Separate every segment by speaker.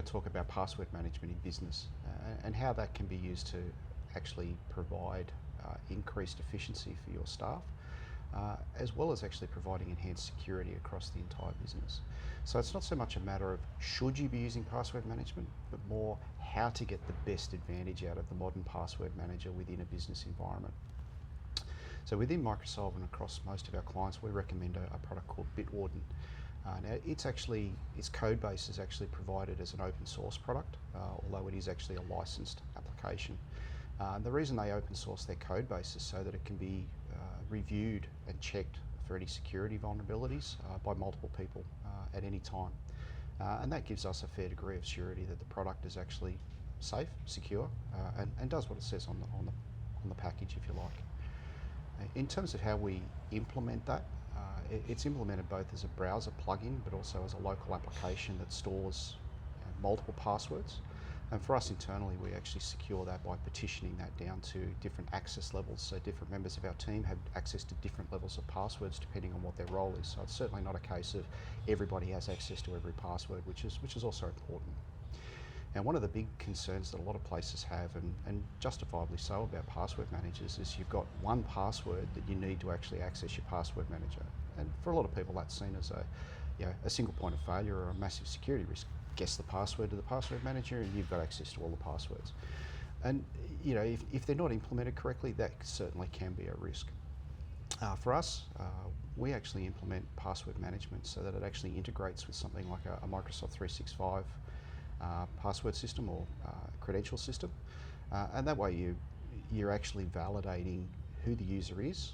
Speaker 1: going to talk about password management in business and how that can be used to actually provide increased efficiency for your staff, as well as actually providing enhanced security across the entire business. So it's not so much a matter of should you be using password management, but more how to get the best advantage out of the modern password manager within a business environment. So within Microsoft and across most of our clients, we recommend a product called Bitwarden. Now its code base is actually provided as an open source product, although it is actually a licensed application. The reason they open source their code base is so that it can be reviewed and checked for any security vulnerabilities by multiple people at any time. And that gives us a fair degree of surety that the product is actually safe, secure, and does what it says on the package, if you like. In terms of how we implement that, it's implemented both as a browser plugin, but also as a local application that stores multiple passwords. And for us internally, we actually secure that by partitioning that down to different access levels. So different members of our team have access to different levels of passwords depending on what their role is. So it's certainly not a case of everybody has access to every password, which is also important. Now, one of the big concerns that a lot of places have, and justifiably so, about password managers is you've got one password that you need to actually access your password manager. And for a lot of people, that's seen as a single point of failure or a massive security risk. Guess the password to the password manager and you've got access to all the passwords. And if they're not implemented correctly, that certainly can be a risk. For us, we actually implement password management so that it actually integrates with something like a Microsoft 365 password system or credential system. And that way you're actually validating who the user is,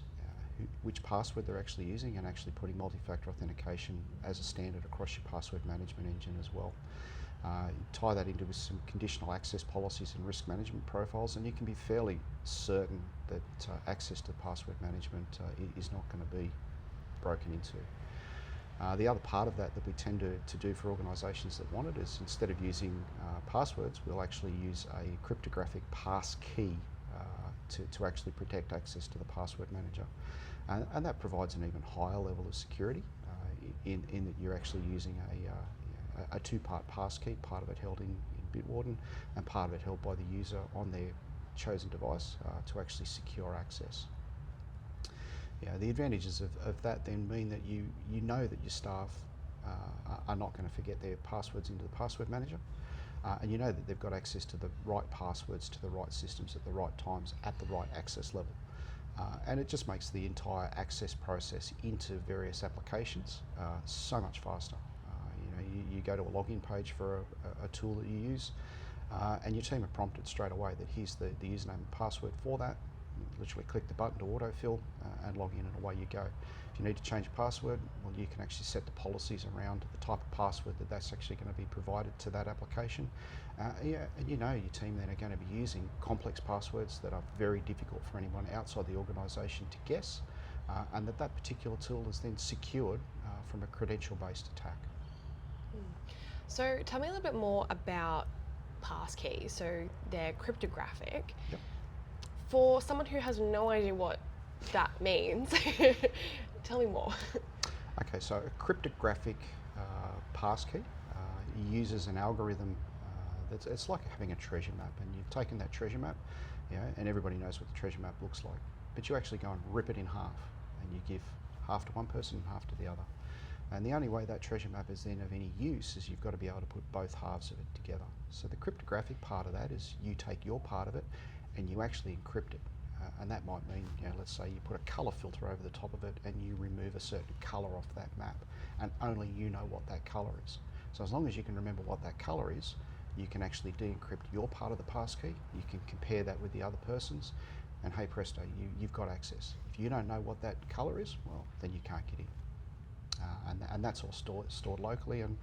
Speaker 1: which password they're actually using, and actually putting multi-factor authentication as a standard across your password management engine as well. Tie that into with some conditional access policies and risk management profiles, and you can be fairly certain that access to password management is not going to be broken into. The other part of that we tend to do for organisations that want it is, instead of using passwords, we'll actually use a cryptographic pass key to actually protect access to the password manager. And that provides an even higher level of security in that you're actually using a two-part pass key, part of it held in Bitwarden and part of it held by the user on their chosen device to actually secure access. The advantages of that then mean that you know that your staff are not going to forget their passwords into the password manager, and you know that they've got access to the right passwords to the right systems at the right times at the right access level. And it just makes the entire access process into various applications so much faster. You go to a login page for a tool that you use, and your team are prompted straight away that here's the username and password for that. You literally click the button to autofill and log in, and away you go. If you need to change a password, well, you can actually set the policies around the type of password that's actually going to be provided to that application. And your team then are going to be using complex passwords that are very difficult for anyone outside the organisation to guess, and that particular tool is then secured from a credential-based attack.
Speaker 2: So tell me a little bit more about passkeys. So they're cryptographic.
Speaker 1: Yep.
Speaker 2: For someone who has no idea what that means, tell me more.
Speaker 1: Okay, so a cryptographic passkey uses an algorithm it's like having a treasure map, and you've taken that treasure map, and everybody knows what the treasure map looks like, but you actually go and rip it in half, and you give half to one person and half to the other. And the only way that treasure map is then of any use is you've got to be able to put both halves of it together. So the cryptographic part of that is you take your part of it and you actually encrypt it. And that might mean, let's say you put a colour filter over the top of it and you remove a certain colour off that map, and only you know what that colour is. So as long as you can remember what that colour is, you can actually de-encrypt your part of the passkey, you can compare that with the other person's, and hey presto, you've got access. If you don't know what that colour is, well, then you can't get in. And that's all stored locally, and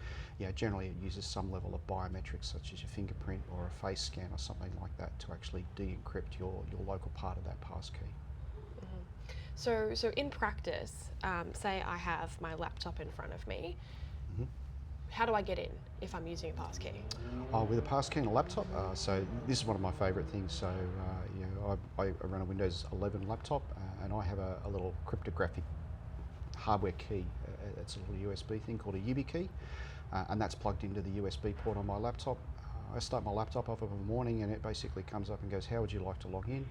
Speaker 1: generally it uses some level of biometrics such as your fingerprint or a face scan or something like that to actually de-encrypt your local part of that passkey.
Speaker 2: Mm-hmm. So in practice, say I have my laptop in front of me,
Speaker 1: Mm-hmm.
Speaker 2: How do I get in if I'm using a passkey?
Speaker 1: With a passkey on a laptop, so this is one of my favourite things. So I run a Windows 11 laptop, and I have a little cryptographic hardware key. It's a little USB thing called a YubiKey. and that's plugged into the USB port on my laptop. I start my laptop up in the morning and it basically comes up and goes, how would you like to log in?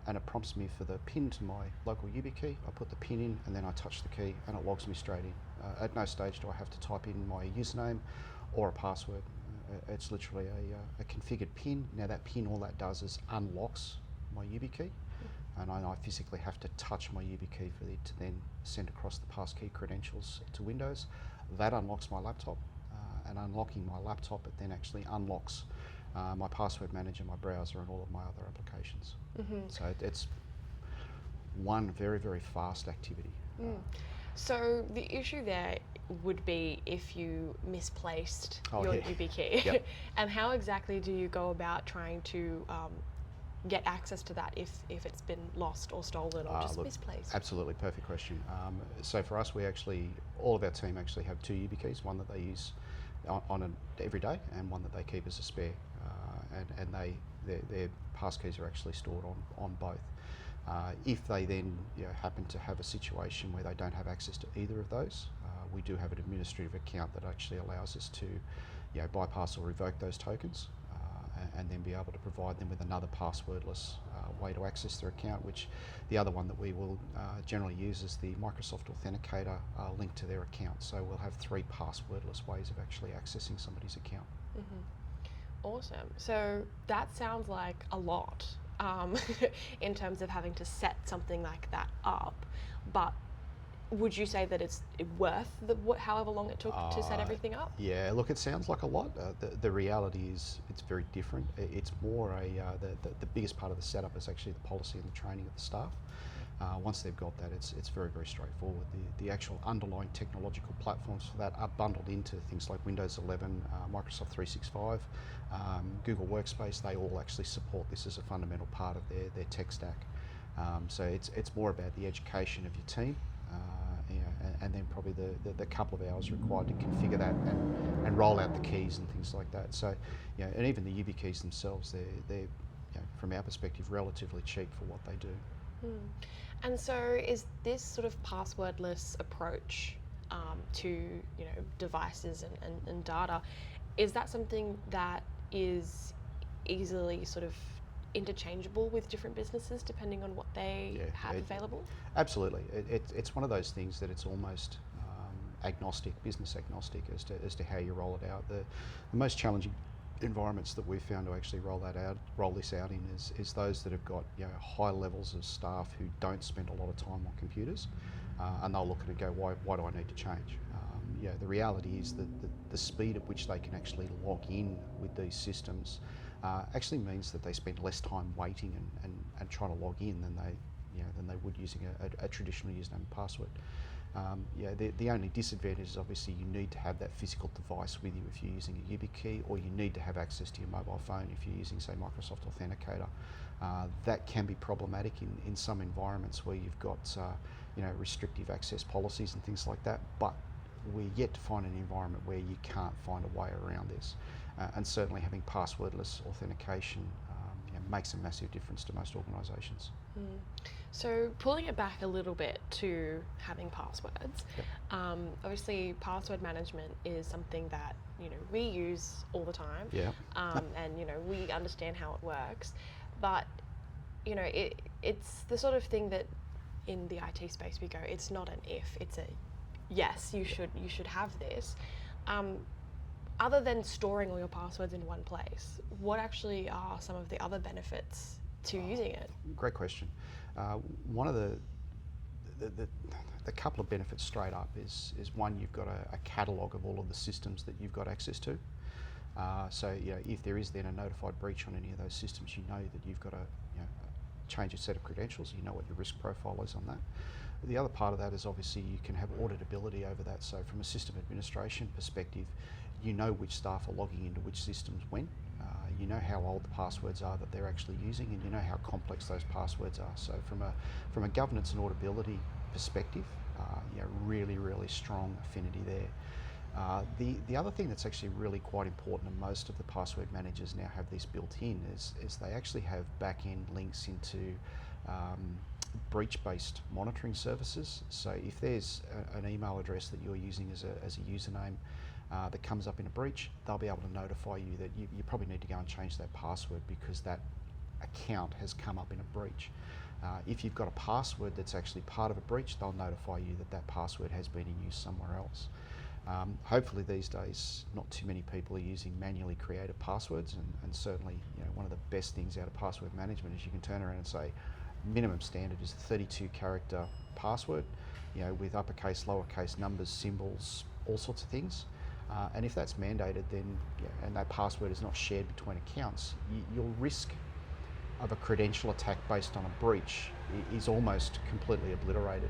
Speaker 1: And it prompts me for the PIN to my local YubiKey. I put the PIN in and then I touch the key and it logs me straight in. At no stage do I have to type in my username or a password. It's literally a configured PIN. Now that PIN, all that does is unlocks my YubiKey, and I physically have to touch my YubiKey for it to then send across the passkey credentials to Windows. That unlocks my laptop, and unlocking my laptop, it then actually unlocks my password manager, my browser, and all of my other applications. So it's one very, very fast activity.
Speaker 2: So the issue there would be if you misplaced your
Speaker 1: yeah.
Speaker 2: YubiKey.
Speaker 1: Yep.
Speaker 2: And how exactly do you go about trying to get access to that if it's been lost or stolen or just misplaced?
Speaker 1: Absolutely, perfect question. So for us, we actually, all of our team actually have two YubiKeys, one that they use every day and one that they keep as a spare. And their passkeys are actually stored on both. If they then happen to have a situation where they don't have access to either of those, we do have an administrative account that actually allows us to bypass or revoke those tokens and then be able to provide them with another passwordless way to access their account, which the other one that we will generally use is the Microsoft Authenticator linked to their account. So we'll have 3 passwordless ways of actually accessing somebody's account.
Speaker 2: Awesome. So that sounds like a lot in terms of having to set something like that up, but would you say that it's worth however long it took to set everything up?
Speaker 1: Yeah, look, it sounds like a lot. The reality is it's very different. It's more the biggest part of the setup is actually the policy and the training of the staff. Once they've got that, it's very, very straightforward. The actual underlying technological platforms for that are bundled into things like Windows 11, Microsoft 365, Google Workspace. They all actually support this as a fundamental part of their tech stack. So it's more about the education of your team, and then probably the couple of hours required to configure that and roll out the keys and things like that. So, and even the YubiKeys themselves, they're from our perspective, relatively cheap for what they do.
Speaker 2: And so is this sort of passwordless approach to devices and data, is that something that is easily sort of interchangeable with different businesses depending on what they have available?
Speaker 1: Absolutely. It's one of those things that it's almost business agnostic as to how you roll it out. The most challenging environments that we've found to actually roll this out in is those that have got high levels of staff who don't spend a lot of time on computers, and they'll look at it and go, why do I need to change? The reality is that the speed at which they can actually log in with these systems actually means that they spend less time waiting and trying to log in than they would using a traditional username and password. The only disadvantage is obviously you need to have that physical device with you if you're using a YubiKey, or you need to have access to your mobile phone if you're using, say, Microsoft Authenticator. That can be problematic in some environments where you've got restrictive access policies and things like that, but we're yet to find an environment where you can't find a way around this. And certainly having passwordless authentication makes a massive difference to most organisations.
Speaker 2: So pulling it back a little bit to having passwords, obviously password management is something that we use all the time, and we understand how it works, but it's the sort of thing that in the IT space we go, it's not an if, it's a yes, you should have this. Other than storing all your passwords in one place, what actually are some of the other benefits to using it?
Speaker 1: Great question. One of the couple of benefits straight up is one, you've got a catalogue of all of the systems that you've got access to. So if there is then a notified breach on any of those systems, you know that you've got to change a set of credentials. You know what your risk profile is on that. The other part of that is obviously you can have auditability over that. So from a system administration perspective, you know which staff are logging into which systems when. You know how old the passwords are that they're actually using, and you know how complex those passwords are. So from a governance and auditability perspective, really, really strong affinity there. The other thing that's actually really quite important, and most of the password managers now have this built in, is they actually have back-end links into breach-based monitoring services. So if there's an email address that you're using as a username, that comes up in a breach, they'll be able to notify you that you probably need to go and change that password because that account has come up in a breach. If you've got a password that's actually part of a breach, they'll notify you that that password has been in use somewhere else. Hopefully these days not too many people are using manually created passwords, and certainly one of the best things out of password management is you can turn around and say minimum standard is a 32 character password, with uppercase, lowercase, numbers, symbols, all sorts of things. And if that's mandated, then and that password is not shared between accounts, your risk of a credential attack based on a breach is almost completely obliterated.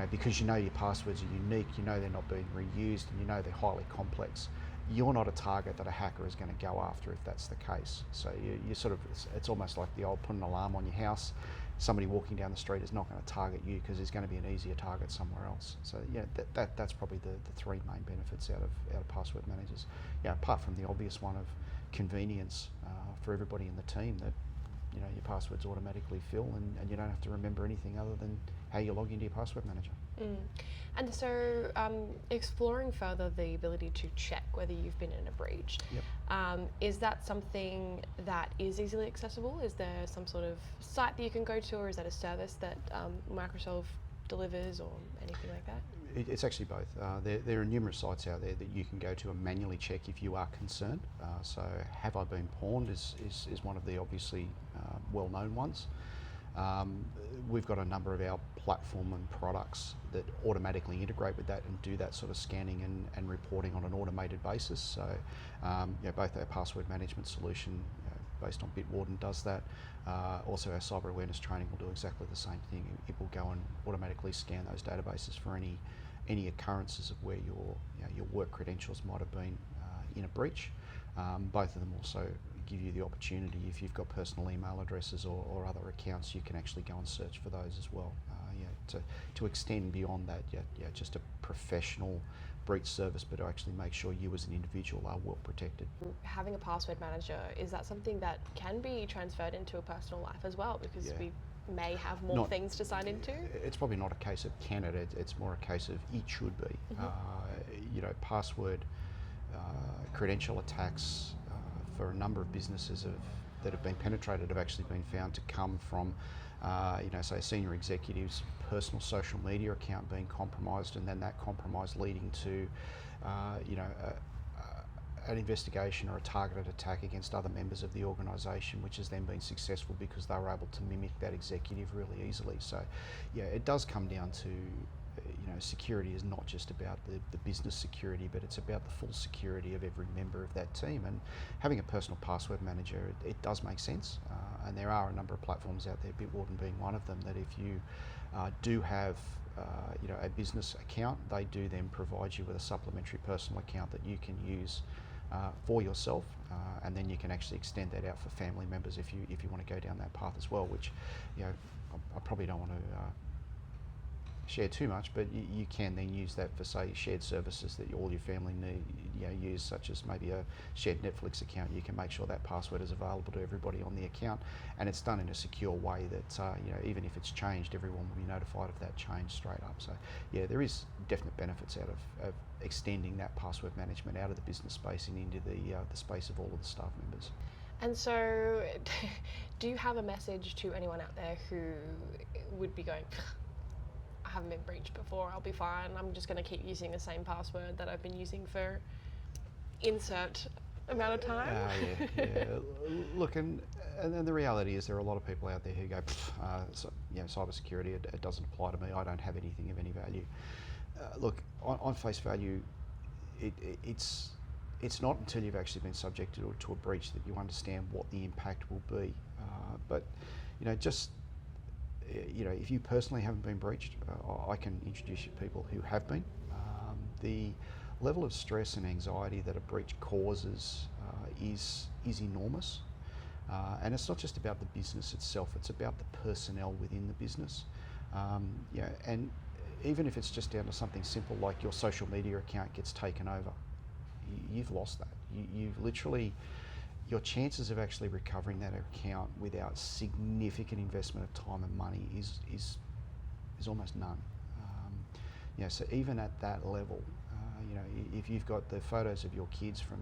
Speaker 1: Because your passwords are unique, they're not being reused, and they're highly complex. You're not a target that a hacker is going to go after if that's the case. So it's almost like the old put an alarm on your house. Somebody walking down the street is not going to target you because there's going to be an easier target somewhere else. So that's probably the three main benefits out of password managers. Apart from the obvious one of convenience for everybody in the team, that your passwords automatically fill and you don't have to remember anything other than how you log into your password manager.
Speaker 2: And so exploring further the ability to check whether you've been in a breach, is that something that is easily accessible? Is there some sort of site that you can go to, or is that a service that Microsoft delivers or anything like that?
Speaker 1: It's actually both. There are numerous sites out there that you can go to and manually check if you are concerned. So Have I Been Pawned is one of the obviously well-known ones. We've got a number of our platform and products that automatically integrate with that and do that sort of scanning and reporting on an automated basis. So both our password management solution based on Bitwarden does that. Also our cyber awareness training will do exactly the same thing. It will go and automatically scan those databases for any occurrences of where your work credentials might have been in a breach. Both of them also give you the opportunity, if you've got personal email addresses or other accounts, you can actually go and search for those as well. To extend beyond that, just a professional breach service, but to actually make sure you as an individual are well protected.
Speaker 2: Having a password manager, is that something that can be transferred into a personal life as well? Because we may have more things to sign into?
Speaker 1: It's probably not a case of can it, it's more a case of it should be. Password credential attacks for a number of businesses that have been penetrated have actually been found to come from say a senior executive's personal social media account being compromised, and then that compromise leading to an investigation or a targeted attack against other members of the organisation, which has then been successful because they were able to mimic that executive really easily. So it does come down to security is not just about the business security, but it's about the full security of every member of that team. And having a personal password manager, it does make sense. And there are a number of platforms out there, Bitwarden being one of them, that if you do have a business account, they do then provide you with a supplementary personal account that you can use for yourself, and then you can actually extend that out for family members if you want to go down that path as well, which I probably don't want to share too much, but you can then use that for, say, shared services that all your family use, such as maybe a shared Netflix account. You can make sure that password is available to everybody on the account, and it's done in a secure way that even if it's changed, everyone will be notified of that change straight up. So there is definite benefits out of extending that password management out of the business space and into the space of all of the staff members.
Speaker 2: And so do you have a message to anyone out there who would be going, I haven't been breached before, I'll be fine, I'm just going to keep using the same password that I've been using for insert amount of time?
Speaker 1: Look, and the reality is there are a lot of people out there who go, cybersecurity, it doesn't apply to me, I don't have anything of any value. Look, on face value, it's not until you've actually been subjected to a breach that you understand what the impact will be. But if you personally haven't been breached, I can introduce you to people who have been. The level of stress and anxiety that a breach causes is enormous. And it's not just about the business itself, it's about the personnel within the business. And even if it's just down to something simple like your social media account gets taken over, you've lost that. You've literally, your chances of actually recovering that account without significant investment of time and money is almost none. So even at that level, If you've got the photos of your kids from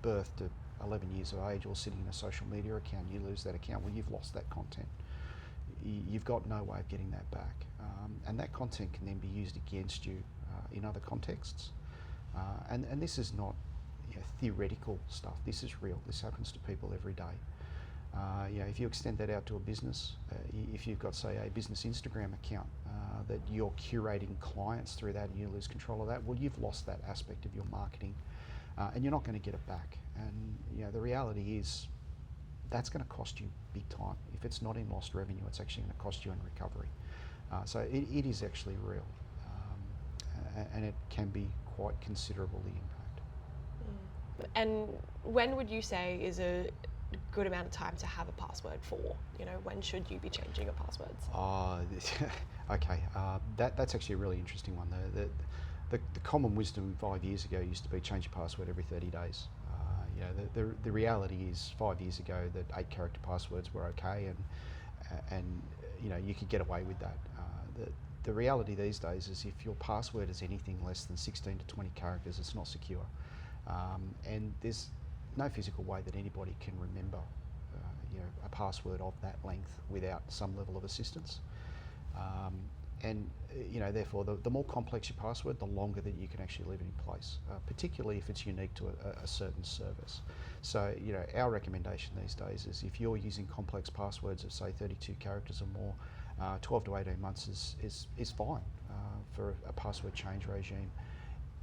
Speaker 1: birth to 11 years of age all sitting in a social media account, you lose that account, well, you've lost that content. You've got no way of getting that back. And that content can then be used against you in other contexts. And this is not theoretical stuff. This is real. This happens to people every day. If you extend that out to a business, if you've got, say, a business Instagram account that you're curating clients through that and you lose control of that, well, you've lost that aspect of your marketing and you're not going to get it back. And the reality is that's going to cost you big time. If it's not in lost revenue, it's actually going to cost you in recovery. So it is actually real, and it can be quite considerable, the impact.
Speaker 2: And when would you say is a good amount of time to have a password for? When should you be changing your passwords?
Speaker 1: Okay, that's actually a really interesting one. The common wisdom 5 years ago used to be change your password every 30 days. The reality is 5 years ago that 8-character passwords were okay, and you could get away with that. The reality these days is if your password is anything less than 16 to 20 characters, it's not secure. And there's no physical way that anybody can remember a password of that length without some level of assistance. Therefore, the more complex your password, the longer that you can actually leave it in place, particularly if it's unique to a certain service. So, our recommendation these days is if you're using complex passwords of, say, 32 characters or more, 12 to 18 months is fine for a password change regime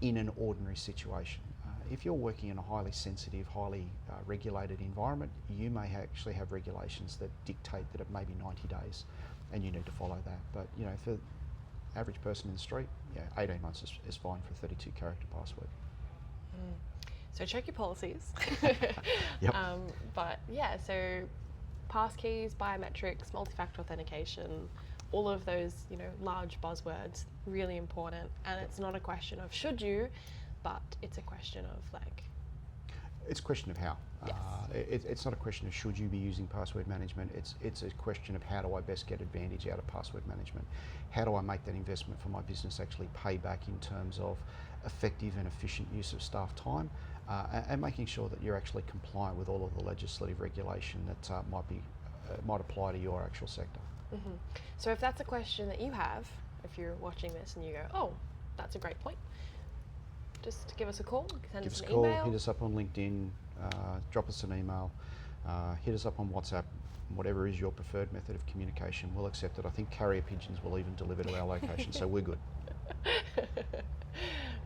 Speaker 1: in an ordinary situation. If you're working in a highly sensitive, highly regulated environment, you may actually have regulations that dictate that it may be 90 days and you need to follow that. But for average person in the street, 18 months is fine for a 32 character password.
Speaker 2: So check your policies.
Speaker 1: Yep.
Speaker 2: So passkeys, biometrics, multi-factor authentication, all of those, large buzzwords, really important. And it's not a question of should you, but it's a question of
Speaker 1: It's a question of how.
Speaker 2: Yes.
Speaker 1: It's not a question of should you be using password management. It's a question of how do I best get advantage out of password management? How do I make that investment for my business actually pay back in terms of effective and efficient use of staff time, and making sure that you're actually compliant with all of the legislative regulation that might apply to your actual sector.
Speaker 2: Mm-hmm. So if that's a question that you have, if you're watching this and you go, oh, that's a great point, just give us a call, send us an email.
Speaker 1: Hit us up on LinkedIn, drop us an email, hit us up on WhatsApp, whatever is your preferred method of communication, we'll accept it. I think carrier pigeons will even deliver to our location, so we're good.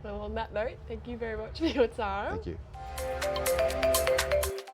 Speaker 2: Well, on that note, thank you very much for your time.
Speaker 1: Thank you.